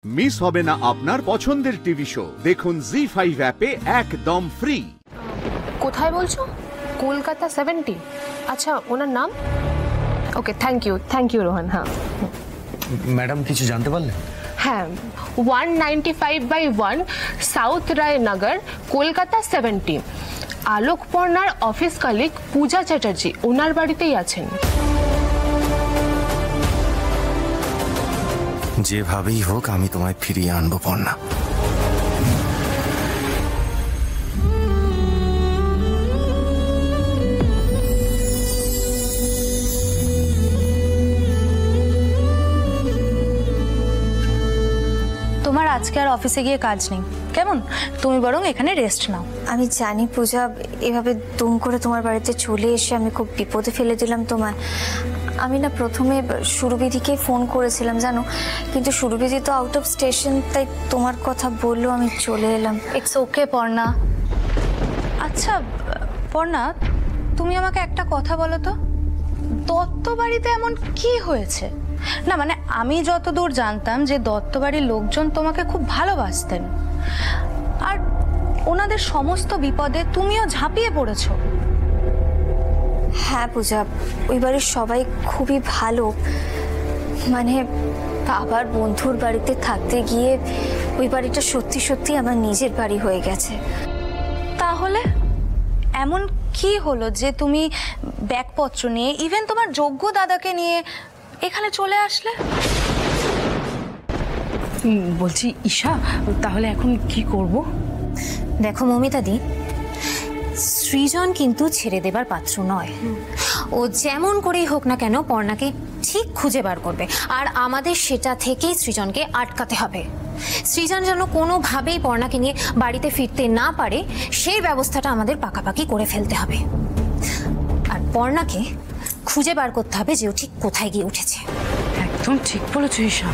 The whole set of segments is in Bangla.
মিস হবে না আপনার পছন্দের টিভি শো। দেখুন জি5 অ্যাপে একদম ফ্রি। কোথায় বলছো? কলকাতা 70। আচ্ছা, ওনার নাম? ওকে, থ্যাংক ইউ রোহন। হ্যাঁ ম্যাডাম, কিছু জানতে পারলেন? হ্যাঁ, 195/1 সাউথ রায় নগর, কলকাতা 70। আলোকপর্ণার অফিস কলিগ পূজা চ্যাটার্জি ওনার বাড়িতেই আছেন। যেভাবেই হোক আমি তোমায় ফিরিয়ে আনবো পর্ণা। তোমার আজকে আর অফিসে গিয়ে কাজ নেই, কেমন? তুমি বরং এখানে রেস্ট নাও। আমি জানি পূজা, এভাবে দুম করে তোমার বাড়িতে চলে এসে আমি খুব বিপদে ফেলে দিলাম তোমায়। আমি না প্রথমে সুরবিধিকে ফোন করেছিলাম জানো, কিন্তু সুরবিধি তো আউট অফ স্টেশন, তাই তোমার কথা বললো, আমি চলে এলাম। It's okay Parna. আচ্ছা পর্ণা, তুমি আমাকে একটা কথা বলো তো, দত্ত বাড়িতে এমন কি হয়েছে? না মানে আমি যতদূর জানতাম যে দত্ত বাড়ির লোকজন তোমাকে খুব ভালোবাসতেন, আর ওনাদের সমস্ত বিপদে তুমিও ঝাঁপিয়ে পড়েছো। হ্যাঁ পূজা, ওই বাড়ির সবাই খুবই ভালো। মানে বাবার বন্ধুর বাড়িতে থাকতে গিয়ে ওই বাড়িটা সত্যি সত্যি আমার নিজের বাড়ি হয়ে গেছে। তাহলে এমন কি হলো যে তুমি ব্যাগপত্র নিয়ে, ইভেন তোমার যোগ্য দাদাকে নিয়ে এখানে চলে আসলে? বলছি ঈশা, তাহলে এখন কি করব? দেখো মমিতাদি, সৃজন কিন্তু ছেড়ে দেবার পাত্র নয়। ও যেমন করেই হোক না কেন পর্ণাকে ঠিক খুঁজে বার করবে, আর আমাদের সেটা থেকেই সৃজনকে আটকাতে হবে। সৃজন যেন কোনোভাবেই পর্ণাকে নিয়ে বাড়িতে ফিরতে না পারে, সেই ব্যবস্থাটা আমাদের পাকাপাকি করে ফেলতে হবে। আর পর্ণাকে খুঁজে বার করতে হবে যে ও ঠিক কোথায় গিয়ে উঠেছে। একদম ঠিক বলেছো ঈশা।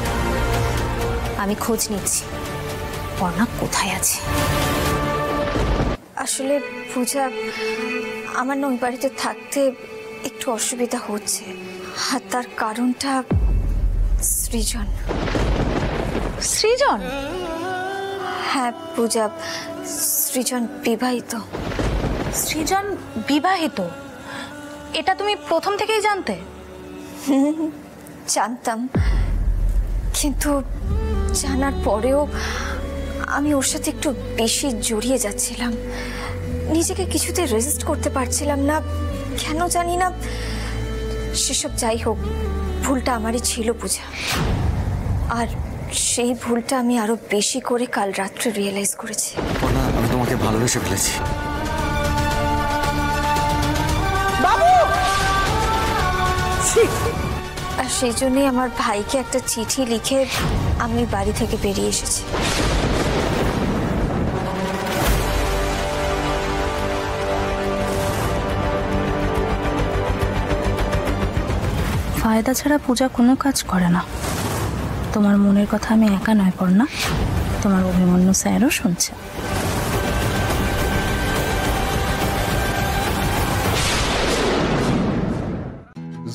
আমি খোঁজ নিচ্ছি পর্ণা কোথায় আছে। আসলে পূজা, আমার না ওই বাড়িতে থাকতে একটু অসুবিধা হচ্ছে, আর তার কারণটা সৃজন। সৃজন? হ্যাঁ পূজা, সৃজন বিবাহিত। সৃজন বিবাহিত? এটা তুমি প্রথম থেকেই জানতে? জানতাম, কিন্তু জানার পরেও আমি ওর সাথে একটু বেশি জড়িয়ে যাচ্ছিলাম। নিজেকে কিছুতে রেজিস্ট করতে পারছিলাম না, কেন জানি না। সেসব যাই হোক, ভুলটা আমারই ছিল পূজা, আর সেই ভুলটা আমি আরো বেশি করে কাল রাত্রে রিয়েলাইজ করেছি। পর্ণা, আমি তোমাকে ভালোবেসে ফেলেছি। আর সেই জন্যই আমার ভাইকে একটা চিঠি লিখে আমি বাড়ি থেকে বেরিয়ে এসেছি। ফায়দা ছাড়া পূজা কোনো কাজ করে না। তোমার মনের কথা আমি একা নয় পর্ণা, তোমার অভিমন্যু স্যারও শুনছে।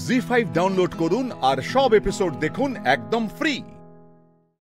জি5 ডাউনলোড করুন আর সব এপিসোড দেখুন একদম ফ্রি।